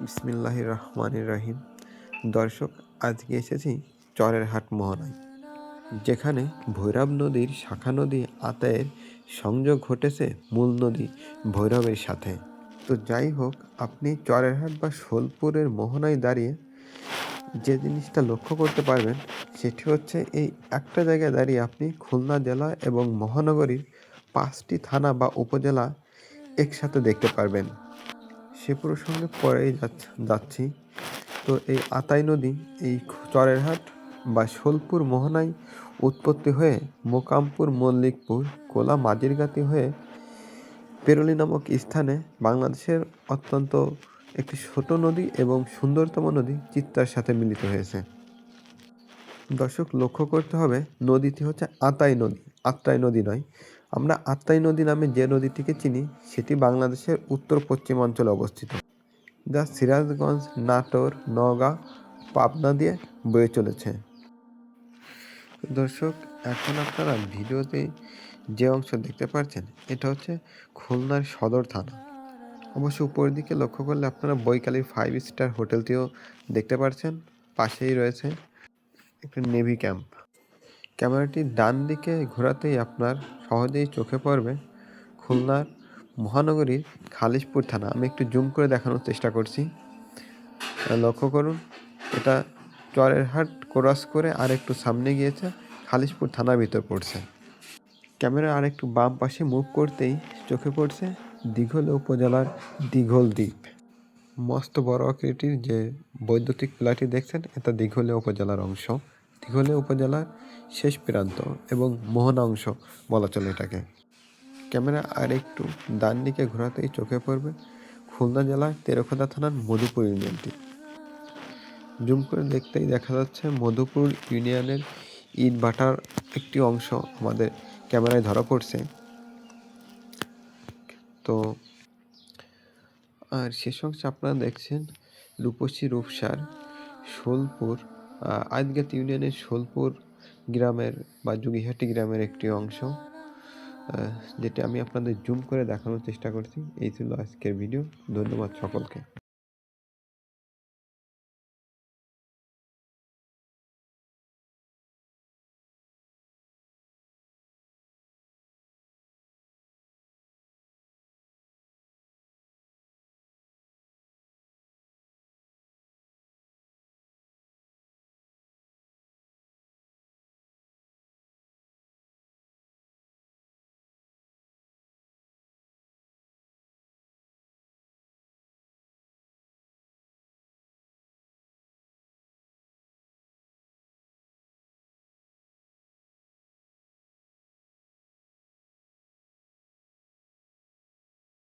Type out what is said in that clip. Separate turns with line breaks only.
বিসমিল্লাহির রহমানির রহিম। দর্শক, আজকে এসেছি চরের হাট মোহনায়, যেখানে ভৈরব নদীর শাখা নদী আতায়ের সংযোগ ঘটেছে মূল নদী ভৈরবের সাথে। তো যাই হোক, আপনি চরের হাট বা শোলপুরের মোহনায় দাঁড়িয়ে যে জিনিসটা লক্ষ্য করতে পারবেন সেটি হচ্ছে, এই একটা জায়গায় দাঁড়িয়ে আপনি খুলনা জেলা এবং মহানগরীর 5টি থানা বা উপজেলা একসাথে দেখতে পারবেন। সে প্রসঙ্গে পরেই যাচ্ছি। তো এই আতাই নদী এই চরের হাট বা শোলপুর মোহনায় উৎপত্তি হয়ে মোকামপুর, মল্লিকপুর, কোলা, মাঝিরগাতি হয়ে পেরোলি নামক স্থানে বাংলাদেশের অত্যন্ত একটি ছোট নদী এবং সুন্দরতম নদী চিত্তার সাথে মিলিত হয়েছে। দর্শক, লক্ষ্য করতে হবে, নদীটি হচ্ছে আতাই নদী, আত্রাই নদী নয়। আমরা আত্রাই নদী নামে যে নদীটিকে চিনি সেটি বাংলাদেশের উত্তর পশ্চিম অঞ্চলে অবস্থিত, যা সিরাজগঞ্জ, নাটোর, নওগাঁ, পাবনা দিয়ে বয়ে চলেছে। দর্শক, এখন আপনারা ভিডিওতে যে অংশ দেখতে পাচ্ছেন এটা হচ্ছে খুলনার সদর থানা। অবশ্য উপরের দিকে লক্ষ্য করলে আপনারা বৈকালীর 5 স্টার হোটেলটিও দেখতে পাচ্ছেন। পাশেই রয়েছে একটা নেভি ক্যাম্প। ক্যামেরাটি ডান দিকে ঘোরাতেই আপনার সহজেই চোখে পড়বে খুলনার মহানগরীর খালিশপুর থানা। আমি একটু জুম করে দেখানোর চেষ্টা করছি। লক্ষ্য করুন, এটা চরের হাট ক্রস করে আর একটু সামনে গিয়েছে খালিশপুর থানার ভিতর পড়ছে। ক্যামেরা আর একটু বাম পাশে মুভ করতেই চোখে পড়ছে দিঘলে উপজেলার দিঘল দ্বীপ। মস্ত বড় আকৃতির যে বৈদ্যুতিক প্লাটি দেখছেন, এটা দিঘলে উপজেলার অংশ। দিঘলে উপজেলার শেষ প্রান্ত এবং মোহনা অংশ বলা চলে এটাকে। ক্যামেরা আর একটু ডান দিকে ঘোরাতেই চোখে পড়বে খুলনা জেলার তেরখোদা থানার মধুপুর ইউনিয়নটি। জুম করে দেখতেই দেখা যাচ্ছে মধুপুর ইউনিয়নের ইট ভাটার একটি অংশ আমাদের ক্যামেরায় ধরা পড়ছে। তো আর শেষ অংশে আপনারা দেখছেন রূপসী রূপসার শোলপুর আইদগাঁত ইউনিয়নের শোলপুর গ্রামের বা যুগিহাটি গ্রামের একটি অংশ, যেটা আমি আপনাদের জুম করে দেখানোর চেষ্টা করছি। এই ছিল আজকের ভিডিও। ধন্যবাদ সকলকে।